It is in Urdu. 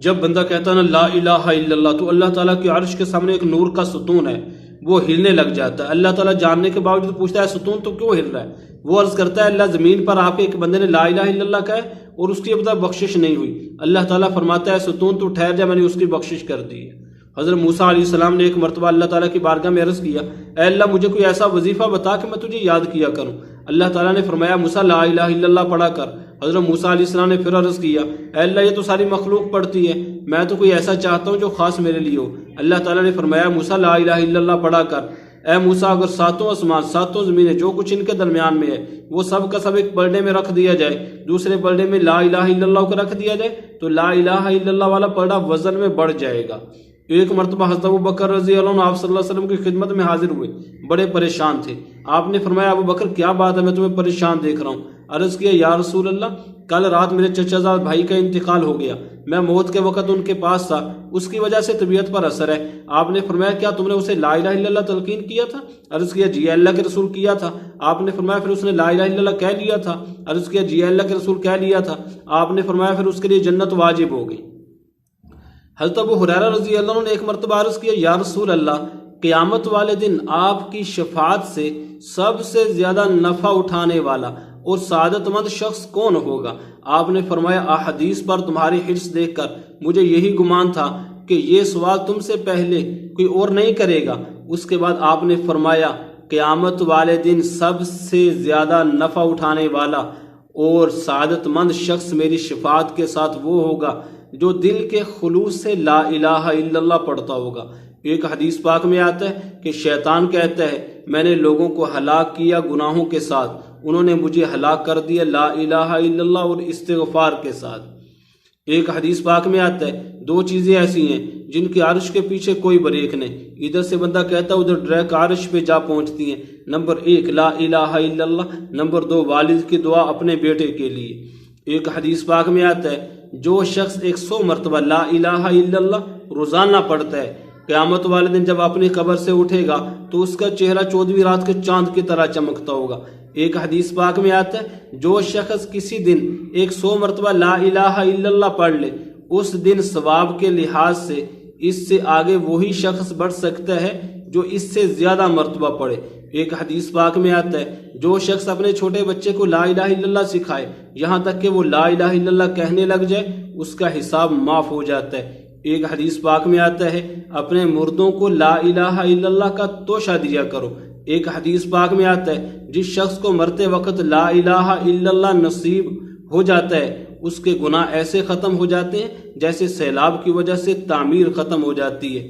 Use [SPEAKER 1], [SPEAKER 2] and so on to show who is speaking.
[SPEAKER 1] جب بندہ کہتا ہے نا لا الہ الا اللہ، تو اللہ تعالیٰ کے عرش کے سامنے ایک نور کا ستون ہے، وہ ہلنے لگ جاتا ہے۔ اللہ تعالیٰ جاننے کے باوجود پوچھتا ہے ستون تو کیوں ہل رہا ہے؟ وہ عرض کرتا ہے اللہ زمین پر آپ کے ایک بندے نے لا الہ الا اللہ کہا ہے اور اس کی اب تک بخشش نہیں ہوئی۔ اللہ تعالیٰ فرماتا ہے ستون تو ٹھہر جا، میں نے اس کی بخشش کر دی ہے۔ حضرت موسیٰ علیہ السلام نے ایک مرتبہ اللہ تعالیٰ کی بارگاہ میں عرض کیا، اے اللہ مجھے کوئی ایسا وظیفہ بتا کہ میں تجھے یاد کیا کروں۔ اللہ تعالیٰ نے فرمایا موسیٰ لا الہ الا اللہ پڑھا کر۔ حضرت موسیٰ علیہ السلام نے پھر عرض کیا، اے اللہ یہ تو ساری مخلوق پڑھتی ہے، میں تو کوئی ایسا چاہتا ہوں جو خاص میرے لیے ہو۔ اللہ تعالیٰ نے فرمایا موسیٰ لا الہ الا اللہ پڑھا کر۔ اے موسیٰ اگر ساتوں آسمان ساتوں زمینیں جو کچھ ان کے درمیان میں ہے وہ سب کا سب ایک پلڑے میں رکھ دیا جائے، دوسرے پلڑے میں لا الہ الا اللہ کو رکھ دیا جائے، تو لا الہ الا اللہ والا پلڑا وزن میں بڑھ جائے گا۔ ایک مرتبہ حضرت ابوبکر رضی اللہ عنہ آپ صلی اللہ علیہ وسلم کی خدمت میں حاضر ہوئے، بڑے پریشان تھے۔ آپ نے فرمایا ابوبکر کیا بات ہے، میں تمہیں پریشان دیکھ رہا ہوں۔ عرض کیا یا رسول اللہ کل رات میرے چچا زاد بھائی کا انتقال ہو گیا، میں موت کے وقت ان کے پاس تھا، اس کی وجہ سے طبیعت پر اثر ہے۔ آپ نے فرمایا کیا تم نے اسے لا الہ الا اللہ تلقین کیا تھا؟ عرض کیا جی اللہ کے رسول کیا تھا۔ آپ نے فرمایا پھر اس نے لا الہ الا اللہ کہہ لیا تھا؟ عرض کیا جی اللہ کے رسول کہہ لیا تھا۔ آپ نے فرمایا پھر اس کے لیے جنت واجب ہو گئی۔ حضرت ابو ہریرہ رضی اللہ عنہ نے ایک مرتبہ عرض کیا یا رسول اللہ قیامت والے دن آپ کی شفاعت سے سب سے زیادہ نفع اٹھانے والا اور سعادت مند شخص کون ہوگا؟ آپ نے فرمایا احادیث پر تمہاری حرص دیکھ کر مجھے یہی گمان تھا کہ یہ سوال تم سے پہلے کوئی اور نہیں کرے گا۔ اس کے بعد آپ نے فرمایا قیامت والے دن سب سے زیادہ نفع اٹھانے والا اور سعادت مند شخص میری شفاعت کے ساتھ وہ ہوگا جو دل کے خلوص سے لا الہ الا اللہ پڑھتا ہوگا۔ ایک حدیث پاک میں آتا ہے کہ شیطان کہتا ہے میں نے لوگوں کو ہلاک کیا گناہوں کے ساتھ، انہوں نے مجھے ہلاک کر دیا لا الہ الا اللہ اور استغفار کے ساتھ۔ ایک حدیث پاک میں آتا ہے دو چیزیں ایسی ہیں جن کے عرش کے پیچھے کوئی بریک نہیں، ادھر سے بندہ کہتا ہے ادھر ڈائریکٹ عرش پہ جا پہنچتی ہیں۔ نمبر ایک لا الہ الا اللہ، نمبر دو والد کی دعا اپنے بیٹے کے لیے۔ ایک حدیث پاک میں آتا ہے جو شخص 100 مرتبہ لا الہ الا اللہ روزانہ پڑھتا ہے قیامت والے دن جب اپنی قبر سے اٹھے گا تو اس کا چہرہ 14ویں رات کے چاند کی طرح چمکتا ہوگا۔ ایک حدیث پاک میں آتا ہے جو شخص کسی دن 100 مرتبہ لا الہ الا اللہ پڑھ لے اس دن ثواب کے لحاظ سے اس سے آگے وہی شخص بڑھ سکتا ہے جو اس سے زیادہ مرتبہ پڑھے۔ ایک حدیث پاک میں آتا ہے جو شخص اپنے چھوٹے بچے کو لا الہ الا اللہ سکھائے یہاں تک کہ وہ لا الہ الا اللہ کہنے لگ جائے اس کا حساب معاف ہو جاتا ہے۔ ایک حدیث پاک میں آتا ہے اپنے مردوں کو لا الہ الا اللہ کا توشہ دیا کرو۔ ایک حدیث پاک میں آتا ہے جس شخص کو مرتے وقت لا الہ الا اللہ نصیب ہو جاتا ہے اس کے گناہ ایسے ختم ہو جاتے ہیں جیسے سیلاب کی وجہ سے تعمیر ختم ہو جاتی ہے۔